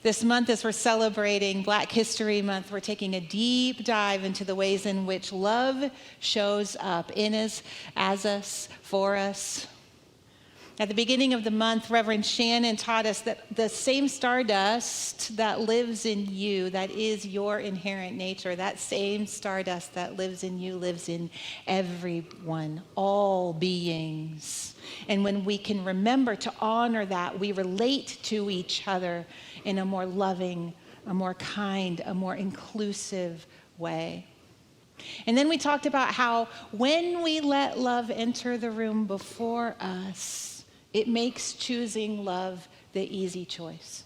This month, as we're celebrating Black History Month, we're taking a deep dive into the ways in which love shows up in us, as us, for us. At the beginning of the month, Reverend Shannon taught us that the same stardust that lives in you, that is your inherent nature, that same stardust that lives in you lives in everyone, all beings. And when we can remember to honor that, we relate to each other in a more loving, a more kind, a more inclusive way. And then we talked about how when we let love enter the room before us, it makes choosing love the easy choice.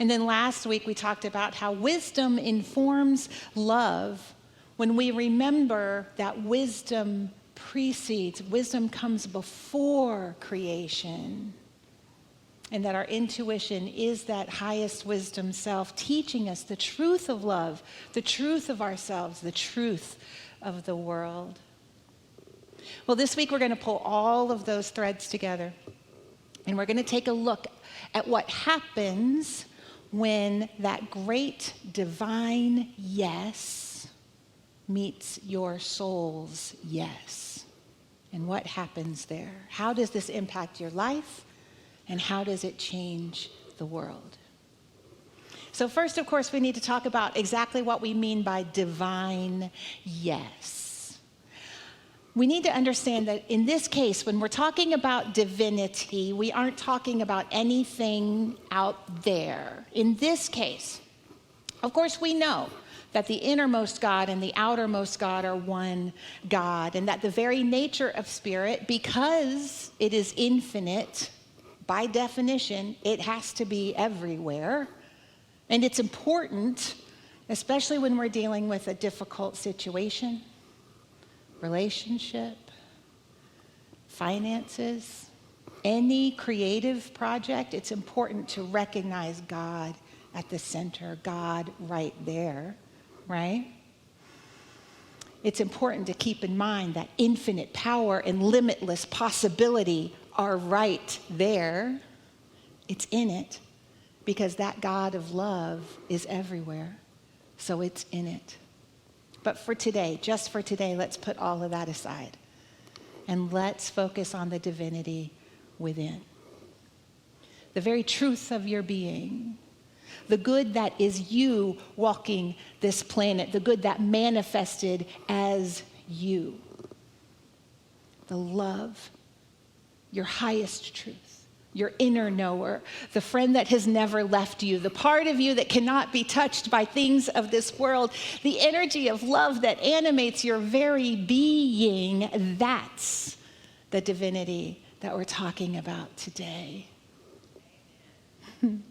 And then last week we talked about how wisdom informs love when we remember that wisdom precedes, wisdom comes before creation. And that our intuition is that highest wisdom self teaching us the truth of love, the truth of ourselves, the truth of the world. Well, this week we're going to pull all of those threads together, and we're going to take a look at what happens when that great divine yes meets your soul's yes. And what happens there? How does this impact your life, and how does it change the world? So first, of course, we need to talk about exactly what we mean by divine yes. We need to understand that in this case, when we're talking about divinity, we aren't talking about anything out there. In this case, of course, we know that the innermost God and the outermost God are one God, and that the very nature of spirit, because it is infinite, by definition, it has to be everywhere. And it's important, especially when we're dealing with a difficult situation, relationship, finances, any creative project. It's important to recognize God at the center, God right there, right? It's important to keep in mind that infinite power and limitless possibility are right there. It's in it because that God of love is everywhere. So it's in it. But for today, just for today, let's put all of that aside and let's focus on the divinity within. The very truth of your being, the good that is you walking this planet, the good that manifested as you, the love, your highest truth, your inner knower, the friend that has never left you, the part of you that cannot be touched by things of this world, the energy of love that animates your very being. That's the divinity that we're talking about today. When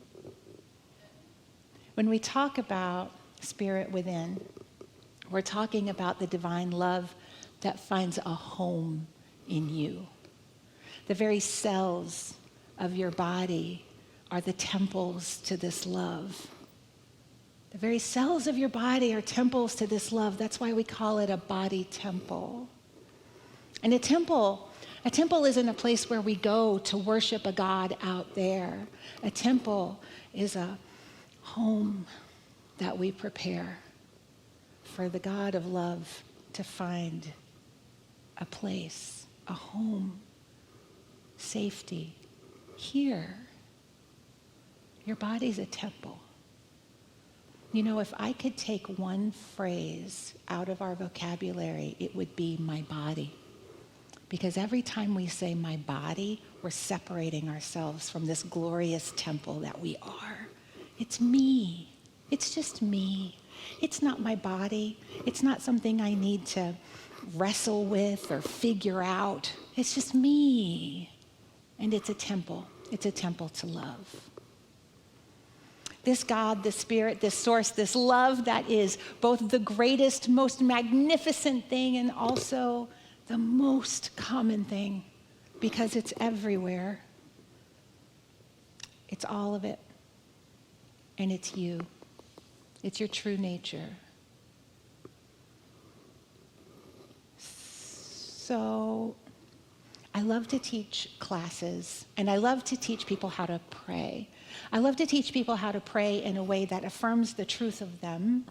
we talk about spirit within, we're talking about the divine love that finds a home in you. The very cells of your body are the temples to this love. The very cells of your body are temples to this love. That's why we call it a body temple. And a temple isn't a place where we go to worship a God out there. A temple is a home that we prepare for the God of love to find a place, a home, safety. Here, your body's a temple. You know, if I could take one phrase out of our vocabulary, it would be my body. Because every time we say my body, we're separating ourselves from this glorious temple that we are. It's me. It's just me. It's not my body. It's not something I need to wrestle with or figure out. It's just me. And it's a temple. It's a temple to love. This God, this Spirit, this source, this love that is both the greatest, most magnificent thing and also the most common thing because it's everywhere. It's all of it. And it's you. It's your true nature. So I love to teach classes, and I love to teach people how to pray. I love to teach people how to pray in a way that affirms the truth of them,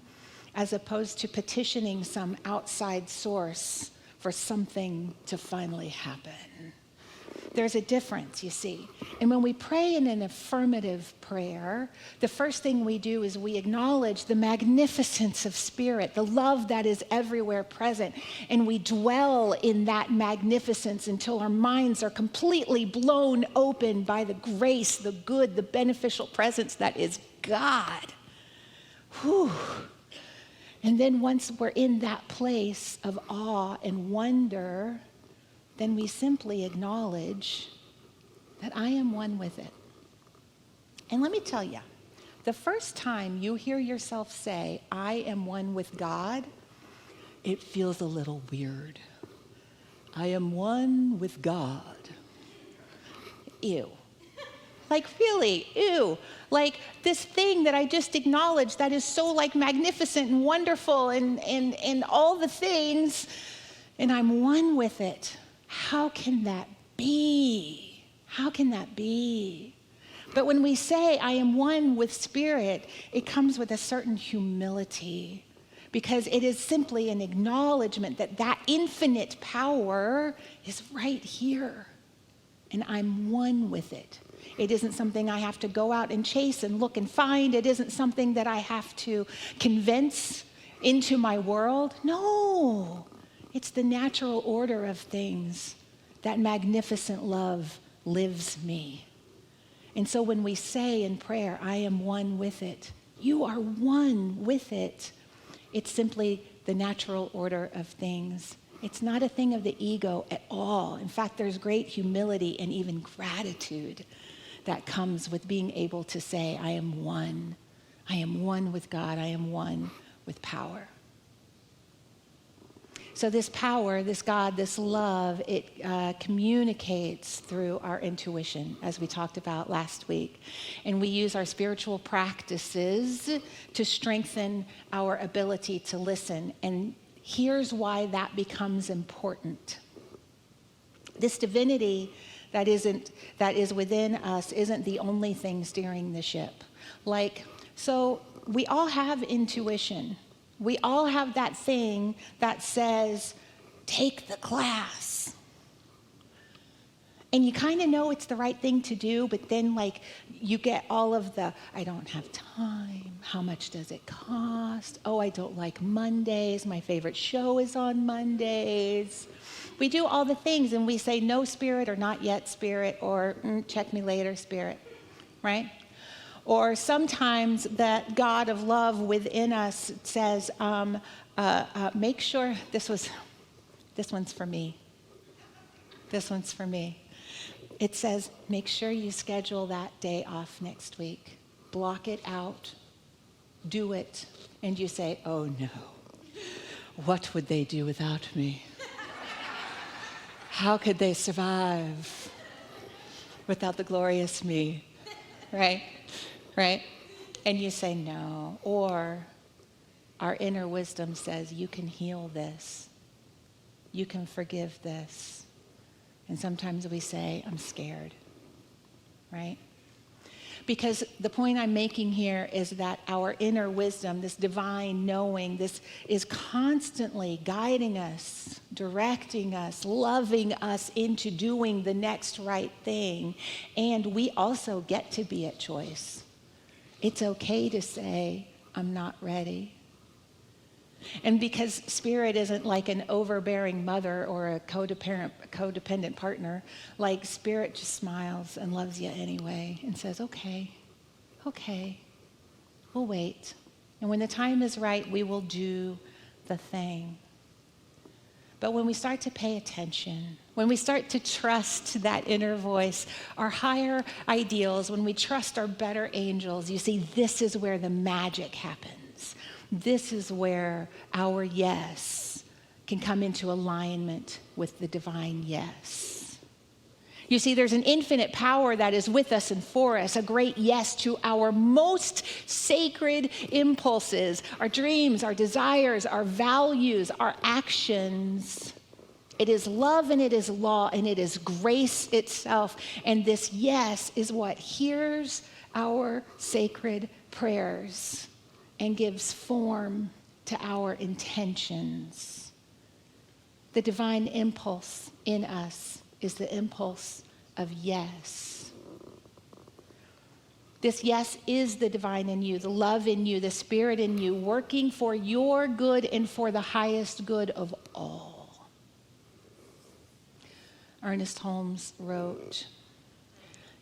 as opposed to petitioning some outside source for something to finally happen. There's a difference, you see. And when we pray in an affirmative prayer, the first thing we do is we acknowledge the magnificence of Spirit, the love that is everywhere present, and we dwell in that magnificence until our minds are completely blown open by the grace, the good, the beneficial presence that is God. Whew. And then once we're in that place of awe and wonder, then we simply acknowledge that I am one with it. And let me tell you, the first time you hear yourself say, I am one with God, it feels a little weird. I am one with God. Ew. Like, really, ew. Like, this thing that I just acknowledged that is so, like, magnificent and wonderful and all the things, and I'm one with it. How can that be? How can that be? But when we say, I am one with Spirit, it comes with a certain humility, because it is simply an acknowledgement that that infinite power is right here, and I'm one with it. It isn't something I have to go out and chase and look and find. It isn't something that I have to convince into my world. No. It's the natural order of things. That magnificent love lives me. And so when we say in prayer, I am one with it, you are one with it. It's simply the natural order of things. It's not a thing of the ego at all. In fact, there's great humility and even gratitude that comes with being able to say, I am one. I am one with God. I am one with power. So this power, this God, this love, it communicates through our intuition, as we talked about last week. And we use our spiritual practices to strengthen our ability to listen. And here's why that becomes important. This divinity that is within us isn't the only thing steering the ship. So we all have intuition. We all have that thing that says, take the class. And you kind of know it's the right thing to do, but then you get all of the, I don't have time. How much does it cost? Oh, I don't like Mondays. My favorite show is on Mondays. We do all the things and we say no, Spirit, or not yet, Spirit, or check me later, Spirit, right? Or sometimes that God of love within us says, make sure, this one's for me. This one's for me. It says, make sure you schedule that day off next week. Block it out. Do it. And you say, oh no, what would they do without me? How could they survive without the glorious me? Right? Right? And you say no. Or our inner wisdom says, you can heal this. You can forgive this. And sometimes we say, I'm scared. Right? Because the point I'm making here is that our inner wisdom, this divine knowing, this is constantly guiding us, directing us, loving us into doing the next right thing. And we also get to be at choice. It's okay to say, I'm not ready. And because Spirit isn't like an overbearing mother or a codependent partner, Spirit just smiles and loves you anyway and says, okay, we'll wait. And when the time is right, we will do the thing. But when we start to pay attention, when we start to trust that inner voice, our higher ideals, when we trust our better angels, you see, this is where the magic happens. This is where our yes can come into alignment with the divine yes. You see, there's an infinite power that is with us and for us, a great yes to our most sacred impulses, our dreams, our desires, our values, our actions. It is love and it is law and it is grace itself. And this yes is what hears our sacred prayers and gives form to our intentions. The divine impulse in us is the impulse of yes. This yes is the divine in you, the love in you, the spirit in you, working for your good and for the highest good of all. Ernest Holmes wrote,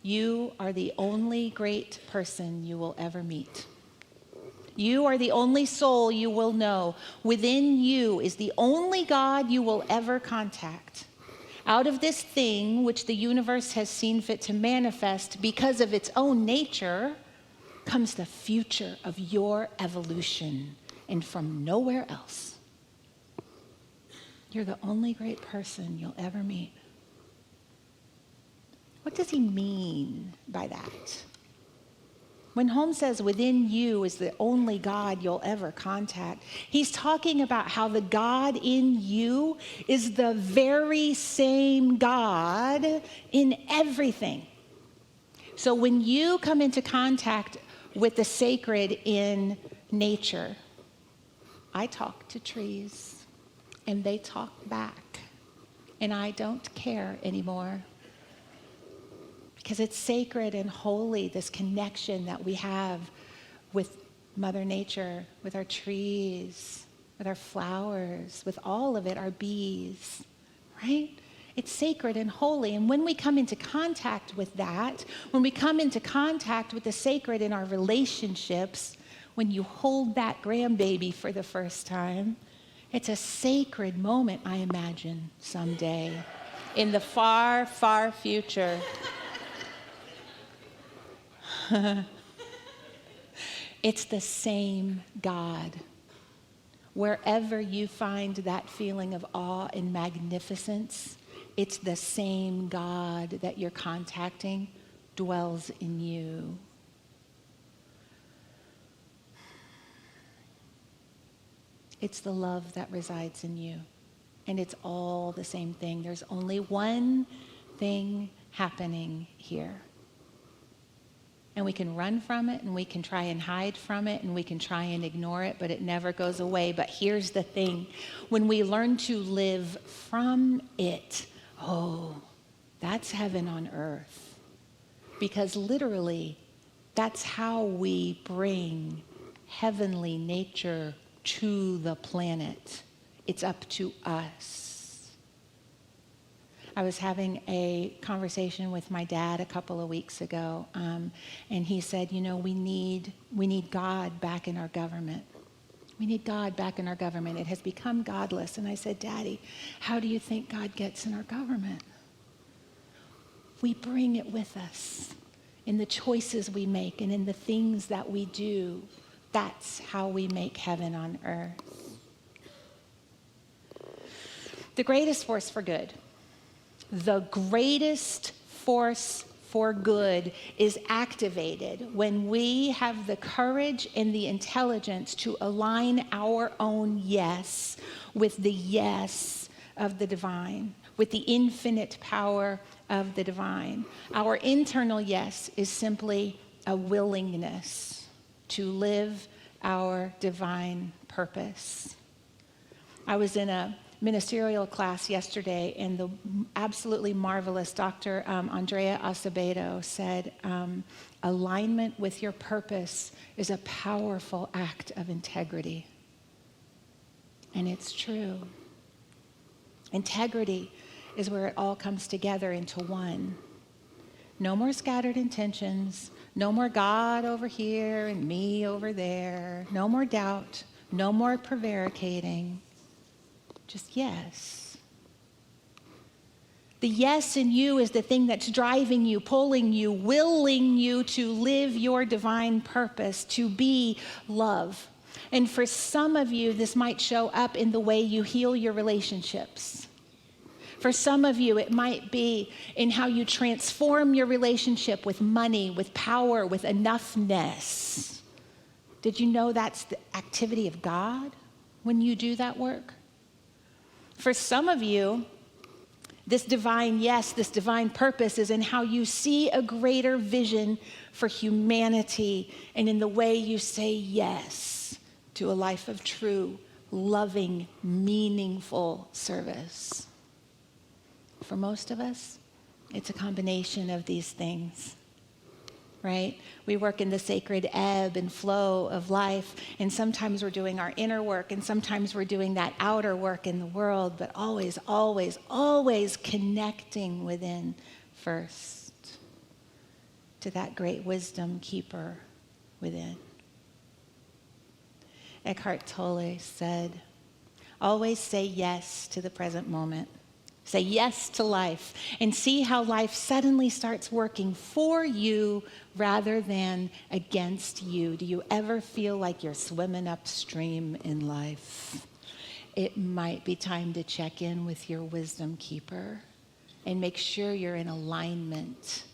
"You are the only great person you will ever meet. You are the only soul you will know. Within you is the only God you will ever contact. Out of this thing which the universe has seen fit to manifest because of its own nature comes the future of your evolution, and from nowhere else. You're the only great person you'll ever meet." What does he mean by that? When Holmes says within you is the only God you'll ever contact, he's talking about how the God in you is the very same God in everything. So when you come into contact with the sacred in nature, I talk to trees and they talk back, and I don't care anymore. Because it's sacred and holy, this connection that we have with Mother Nature, with our trees, with our flowers, with all of it, our bees, right? It's sacred and holy. And when we come into contact with that, when we come into contact with the sacred in our relationships, when you hold that grandbaby for the first time, it's a sacred moment, I imagine, someday in the far, far future. It's the same God. Wherever you find that feeling of awe and magnificence, it's the same God that you're contacting dwells in you. It's the love that resides in you. And it's all the same thing. There's only one thing happening here. And we can run from it, and we can try and hide from it, and we can try and ignore it, but it never goes away. But here's the thing. When we learn to live from it, that's heaven on earth. Because literally, that's how we bring heavenly nature to the planet. It's up to us. I was having a conversation with my dad a couple of weeks ago, and he said, we need God back in our government. We need God back in our government. It has become godless. And I said, Daddy, how do you think God gets in our government? We bring it with us in the choices we make and in the things that we do. That's how we make heaven on earth. The greatest force for good. The greatest force for good is activated when we have the courage and the intelligence to align our own yes with the yes of the divine, with the infinite power of the divine. Our internal yes is simply a willingness to live our divine purpose. I was in a ministerial class yesterday, and the absolutely marvelous Dr. Andrea Acevedo said, alignment with your purpose is a powerful act of integrity. And it's true. Integrity is where it all comes together into one. No more scattered intentions. No more God over here and me over there. No more doubt. No more prevaricating. Just yes. The yes in you is the thing that's driving you, pulling you, willing you to live your divine purpose, to be love. And for some of you, this might show up in the way you heal your relationships. For some of you, it might be in how you transform your relationship with money, with power, with enoughness. Did you know that's the activity of God when you do that work? For some of you, This divine yes, this divine purpose is in how you see a greater vision for humanity and in the way you say yes to a life of true, loving, meaningful service. For most of us, it's a combination of these things, right? We work in the sacred ebb and flow of life, and sometimes we're doing our inner work, and sometimes we're doing that outer work in the world, but always, always, always connecting within first to that great wisdom keeper within. Eckhart Tolle said, always say yes to the present moment. Say yes to life and see how life suddenly starts working for you rather than against you. Do you ever feel like you're swimming upstream in life? It might be time to check in with your wisdom keeper and make sure you're in alignment.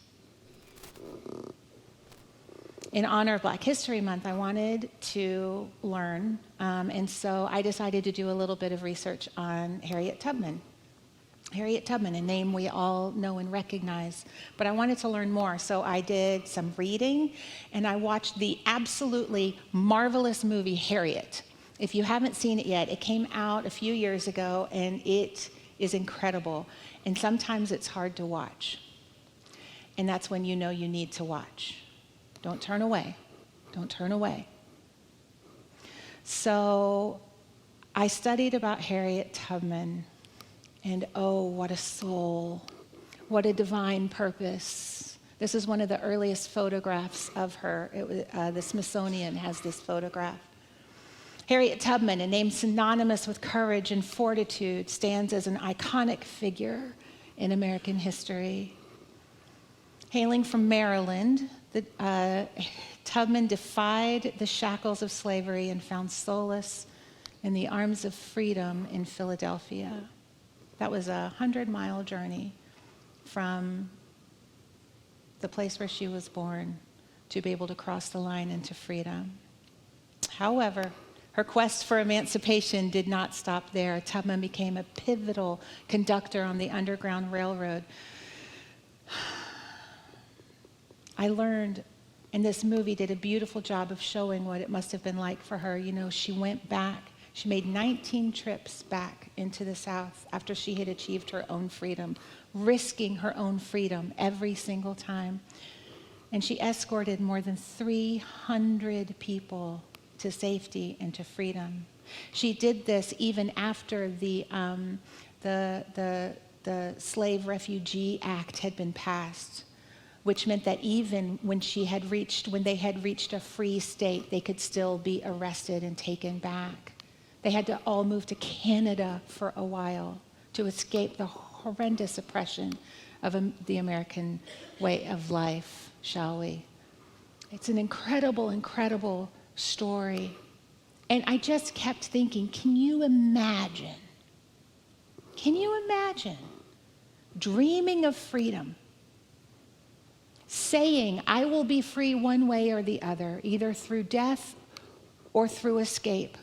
In honor of Black History Month, I wanted to learn, and so I decided to do a little bit of research on Harriet Tubman. Harriet Tubman, a name we all know and recognize, but I wanted to learn more, so I did some reading, and I watched the absolutely marvelous movie Harriet. If you haven't seen it yet, it came out a few years ago, and it is incredible, and sometimes it's hard to watch, and that's when you know you need to watch. Don't turn away. Don't turn away. So I studied about Harriet Tubman. And oh, what a soul, what a divine purpose. This is one of the earliest photographs of her. The Smithsonian has this photograph. Harriet Tubman, a name synonymous with courage and fortitude, stands as an iconic figure in American history. Hailing from Maryland, Tubman defied the shackles of slavery and found solace in the arms of freedom in Philadelphia. That was a 100-mile journey from the place where she was born to be able to cross the line into freedom. However, her quest for emancipation did not stop there. Tubman became a pivotal conductor on the Underground Railroad. I learned, and this movie did a beautiful job of showing what it must have been like for her. You know, she went back. She made 19 trips back into the South after she had achieved her own freedom, risking her own freedom every single time. And she escorted more than 300 people to safety and to freedom. She did this even after the Slave Refugee Act had been passed, which meant that even when they had reached a free state, they could still be arrested and taken back. They had to all move to Canada for a while to escape the horrendous oppression of the American way of life, shall we? It's an incredible, incredible story. And I just kept thinking, can you imagine dreaming of freedom, saying, I will be free one way or the other, either through death or through escape,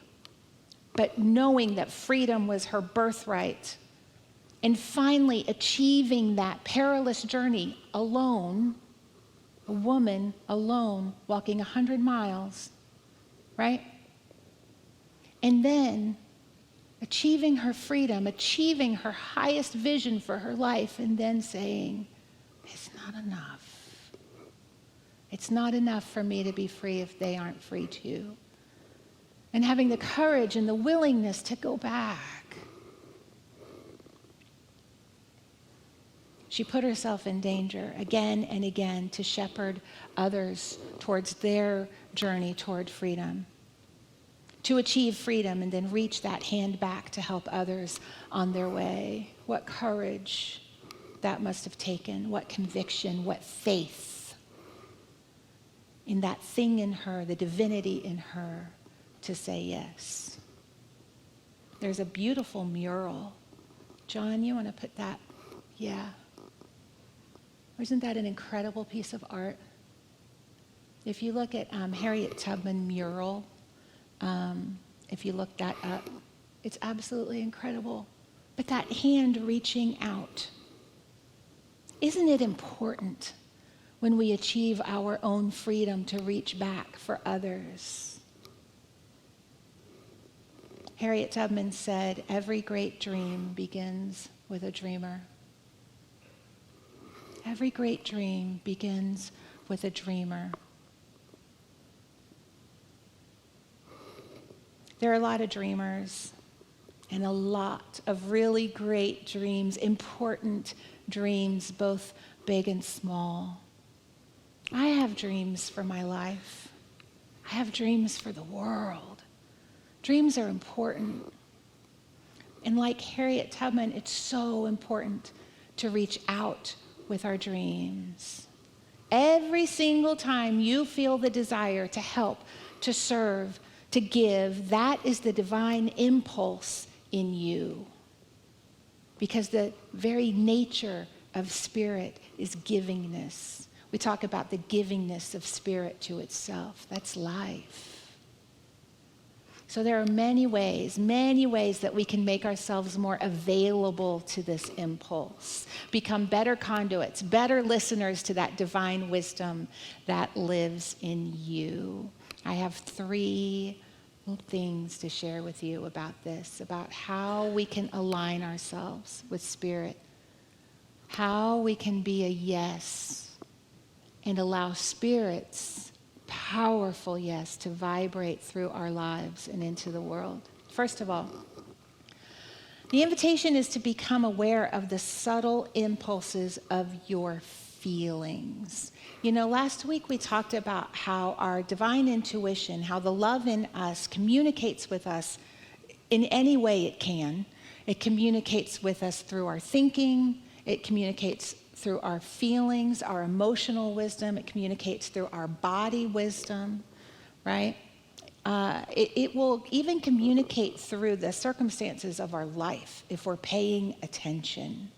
but knowing that freedom was her birthright, and finally achieving that perilous journey alone, a woman alone walking 100 miles, right? And then achieving her freedom, achieving her highest vision for her life, and then saying, it's not enough. It's not enough for me to be free if they aren't free too. And having the courage and the willingness to go back. She put herself in danger again and again to shepherd others towards their journey toward freedom, to achieve freedom and then reach that hand back to help others on their way. What courage that must have taken, what conviction, what faith in that thing in her, the divinity in her, to say yes. There's a beautiful mural. John, you want to put that? Yeah. Isn't that an incredible piece of art? If you look at Harriet Tubman mural, if you look that up, it's absolutely incredible. But that hand reaching out Isn't it important when we achieve our own freedom to reach back for others? Harriet Tubman said, "Every great dream begins with a dreamer." Every great dream begins with a dreamer. There are a lot of dreamers and a lot of really great dreams, important dreams, both big and small. I have dreams for my life. I have dreams for the world. Dreams are important. And like Harriet Tubman, it's so important to reach out with our dreams. Every single time you feel the desire to help, to serve, to give, that is the divine impulse in you. Because the very nature of spirit is givingness. We talk about the givingness of spirit to itself. That's life. So there are many ways that we can make ourselves more available to this impulse, become better conduits, better listeners to that divine wisdom that lives in you. I have 3 things to share with you about this, about how we can align ourselves with spirit, how we can be a yes and allow spirit's powerful yes to vibrate through our lives and into the world. First of all, the invitation is to become aware of the subtle impulses of your feelings. You know, last week we talked about how our divine intuition, how the love in us communicates with us in any way it can. It communicates with us through our thinking. It communicates through our feelings, our emotional wisdom. It communicates through our body wisdom, right? It will even communicate through the circumstances of our life if we're paying attention.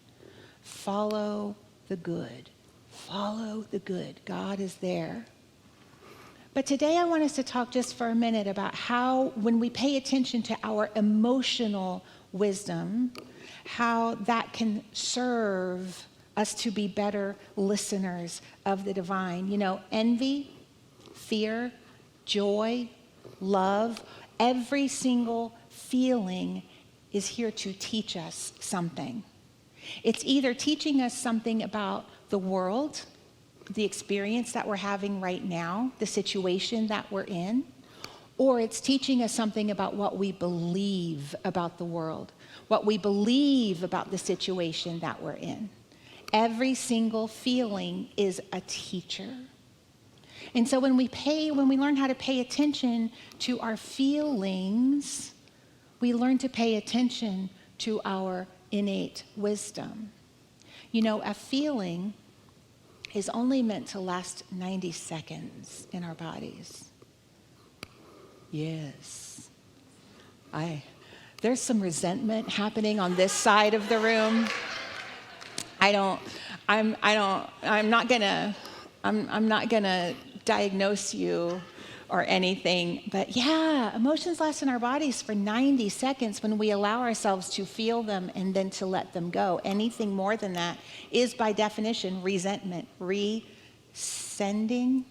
Follow the good. Follow the good. God is there. But today I want us to talk just for a minute about how, when we pay attention to our emotional wisdom, how that can serve us to be better listeners of the divine. You know, envy, fear, joy, love, every single feeling is here to teach us something. It's either teaching us something about the world, the experience that we're having right now, the situation that we're in, or it's teaching us something about what we believe about the world, what we believe about the situation that we're in. Every single feeling is a teacher. And so when we learn how to pay attention to our feelings, we learn to pay attention to our innate wisdom. You know, a feeling is only meant to last 90 seconds in our bodies. Yes. There's some resentment happening on this side of the room. I'm not gonna diagnose you or anything, but yeah, emotions last in our bodies for 90 seconds when we allow ourselves to feel them and then to let them go. Anything more than that is by definition resentment. Resentment.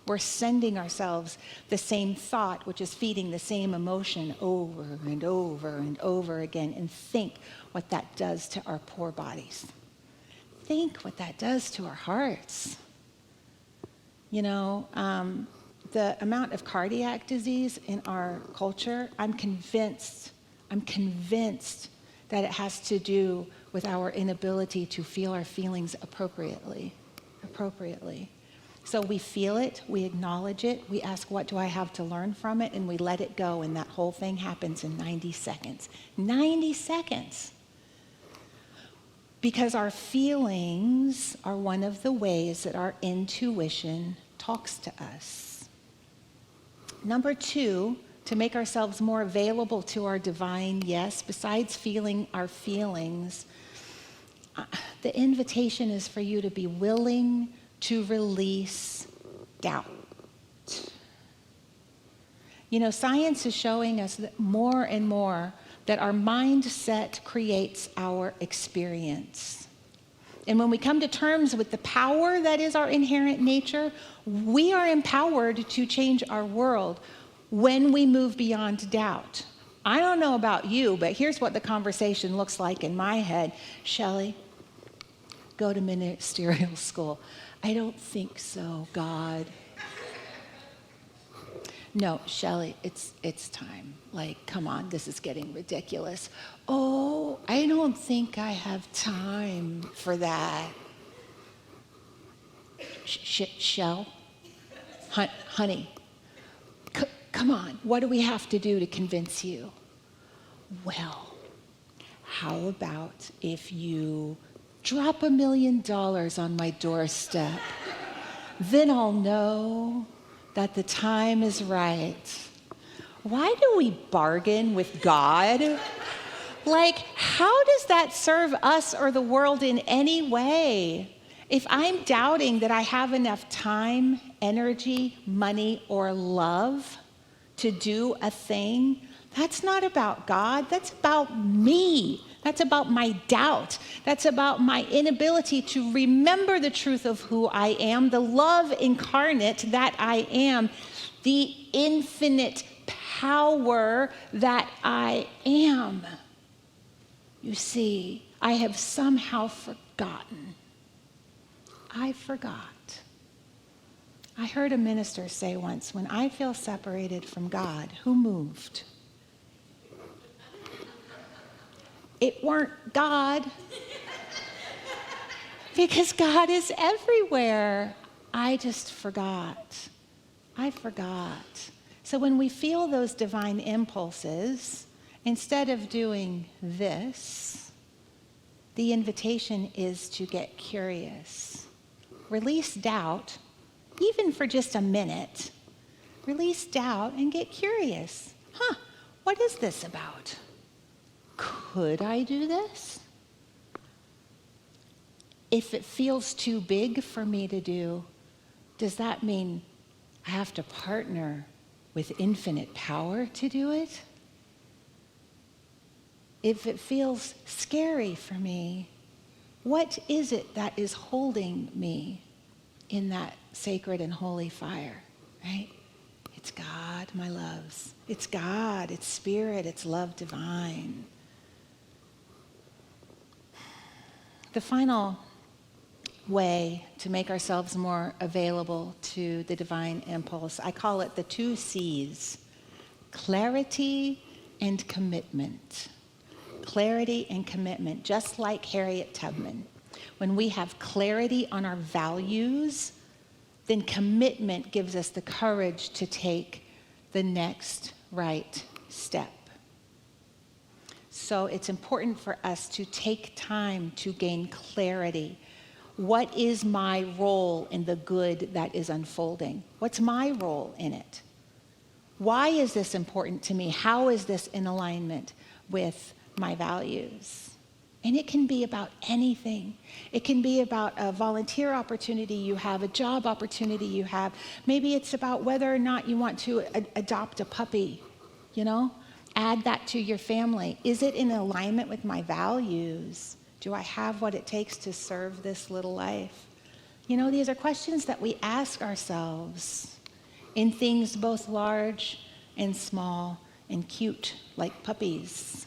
We're sending ourselves the same thought, which is feeding the same emotion over and over and over again. And think what that does to our poor bodies. Think what that does to our hearts. You know, the amount of cardiac disease in our culture, I'm convinced that it has to do with our inability to feel our feelings appropriately. So we feel it, we acknowledge it, we ask, what do I have to learn from it? And we let it go, and that whole thing happens in 90 seconds. 90 seconds. Because our feelings are one of the ways that our intuition talks to us. Number 2, to make ourselves more available to our divine yes, besides feeling our feelings, the invitation is for you to be willing to release doubt. You know, science is showing us that more and more that our mindset creates our experience. And when we come to terms with the power that is our inherent nature, we are empowered to change our world when we move beyond doubt. I don't know about you, but here's what the conversation looks like in my head. Shelley, go to ministerial school. I don't think so, God. No, Shelley, it's time. Like, come on, this is getting ridiculous. Oh, I don't think I have time for that. Shell, honey, come on, what do we have to do to convince you? Well, how about if you drop $1 million on my doorstep? Then I'll know that the time is right. Why do we bargain with God? Like, how does that serve us or the world in any way? If I'm doubting that I have enough time, energy, money, or love to do a thing, that's not about God. That's about me. That's about my doubt. That's about my inability to remember the truth of who I am, the love incarnate that I am, the infinite power that I am. You see, I have somehow forgotten. I forgot. I heard a minister say once, when I feel separated from God, who moved? It weren't God, because God is everywhere. I just forgot. I forgot. So when we feel those divine impulses, instead of doing this, the invitation is to get curious. Release doubt, even for just a minute. Release doubt and get curious. What is this about? Could I do this? If it feels too big for me to do, does that mean I have to partner with infinite power to do it? If it feels scary for me, what is it that is holding me in that sacred and holy fire, right? It's God, my loves. It's God, it's spirit, it's love divine. The final way to make ourselves more available to the divine impulse, I call it the 2 C's: clarity and commitment. Clarity and commitment, just like Harriet Tubman. When we have clarity on our values, then commitment gives us the courage to take the next right step. So it's important for us to take time to gain clarity. What is my role in the good that is unfolding? What's my role in it? Why is this important to me? How is this in alignment with my values? And it can be about anything. It can be about a volunteer opportunity you have, a job opportunity you have. Maybe it's about whether or not you want to adopt a puppy, Add that to your family. Is it in alignment with my values? Do I have what it takes to serve this little life? These are questions that we ask ourselves in things both large and small and cute, like puppies.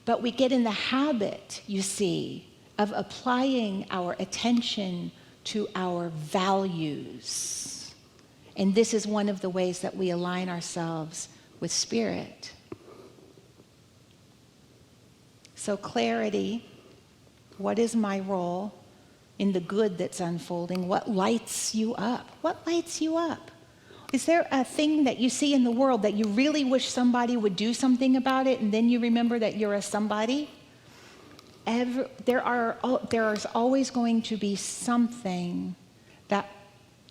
But we get in the habit, you see, of applying our attention to our values. And this is one of the ways that we align ourselves with spirit. So clarity, what is my role in the good that's unfolding? What lights you up? What lights you up? Is there a thing that you see in the world that you really wish somebody would do something about it, and then you remember that you're a somebody? There is always going to be something that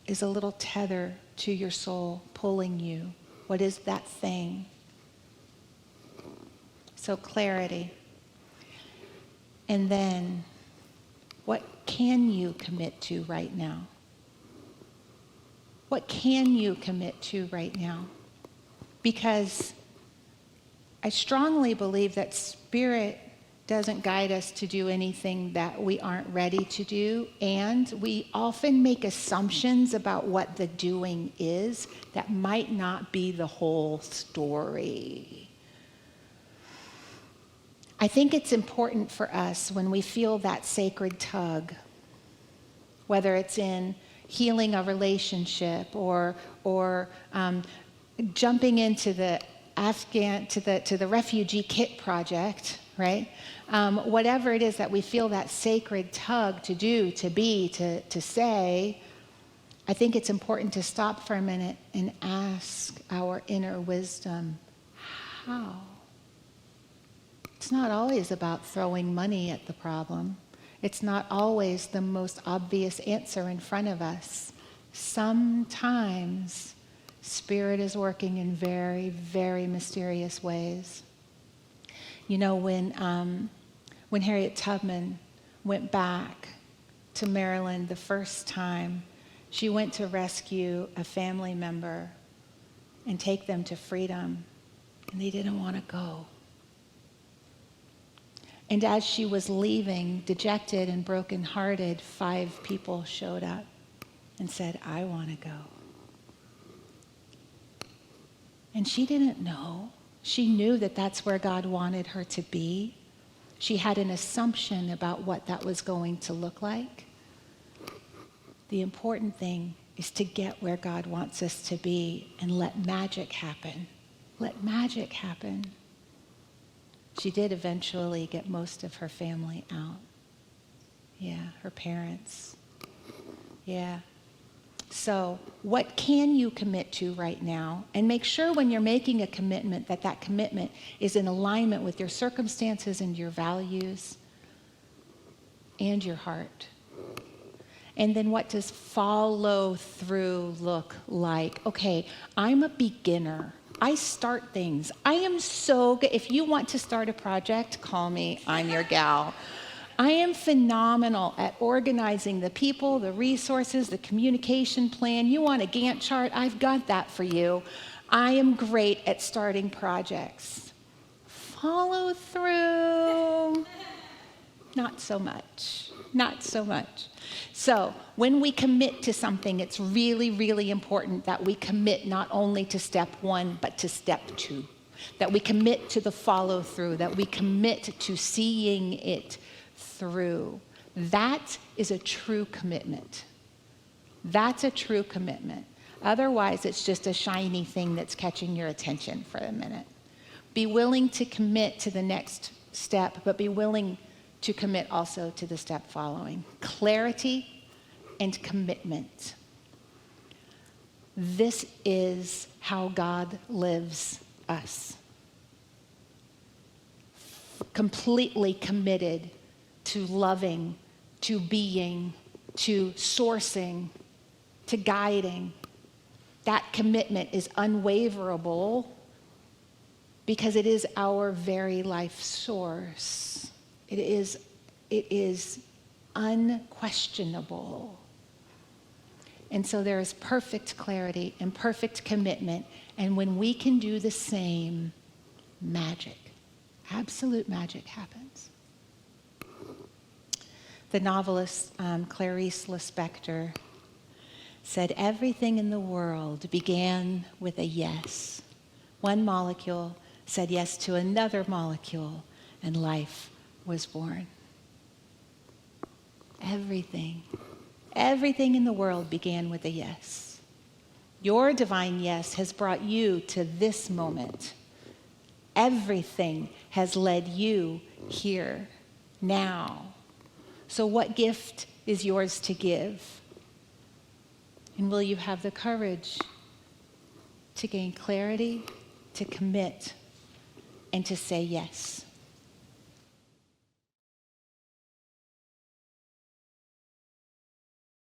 is a little tether to your soul pulling you. What is that thing? So clarity. And then, what can you commit to right now? What can you commit to right now? Because I strongly believe that Spirit doesn't guide us to do anything that we aren't ready to do, and we often make assumptions about what the doing is that might not be the whole story. I think it's important for us when we feel that sacred tug, whether it's in healing a relationship or jumping into the to the refugee kit project, right? Whatever it is that we feel that sacred tug to do, to be, to say, I think it's important to stop for a minute and ask our inner wisdom, how? It's not always about throwing money at the problem. It's not always the most obvious answer in front of us. Sometimes Spirit is working in very, very mysterious ways. You know, when Harriet Tubman went back to Maryland the first time, she went to rescue a family member and take them to freedom, and they didn't want to go. And as she was leaving, dejected and brokenhearted, 5 people showed up and said, I want to go. And she didn't know. She knew that that's where God wanted her to be. She had an assumption about what that was going to look like. The important thing is to get where God wants us to be and let magic happen. Let magic happen. She did eventually get most of her family out. Yeah, her parents. Yeah. So what can you commit to right now? And make sure when you're making a commitment that that commitment is in alignment with your circumstances and your values and your heart. And then what does follow through look like? Okay, I'm a beginner. I start things. I am so good. If you want to start a project, call me. I'm your gal. I am phenomenal at organizing the people, the resources, the communication plan. You want a Gantt chart? I've got that for you. I am great at starting projects. Follow through, not so much. Not so much. So when we commit to something, it's really, really important that we commit not only to step 1, but to step 2. That we commit to the follow through, that we commit to seeing it through. That is a true commitment. That's a true commitment. Otherwise, it's just a shiny thing that's catching your attention for a minute. Be willing to commit to the next step, but be willing to commit also to the step following. Clarity and commitment. This is how God lives us. Completely committed to loving, to being, to sourcing, to guiding. That commitment is unwaverable because it is our very life source. It is unquestionable. And so there is perfect clarity and perfect commitment. And when we can do the same, magic, absolute magic happens. The novelist Clarice Lispector said, everything in the world began with a yes. One molecule said yes to another molecule, and life was born. Everything in the world began with a yes. Your divine yes has brought you to this moment. Everything has led you here, now. So what gift is yours to give? And will you have the courage to gain clarity, to commit, and to say yes?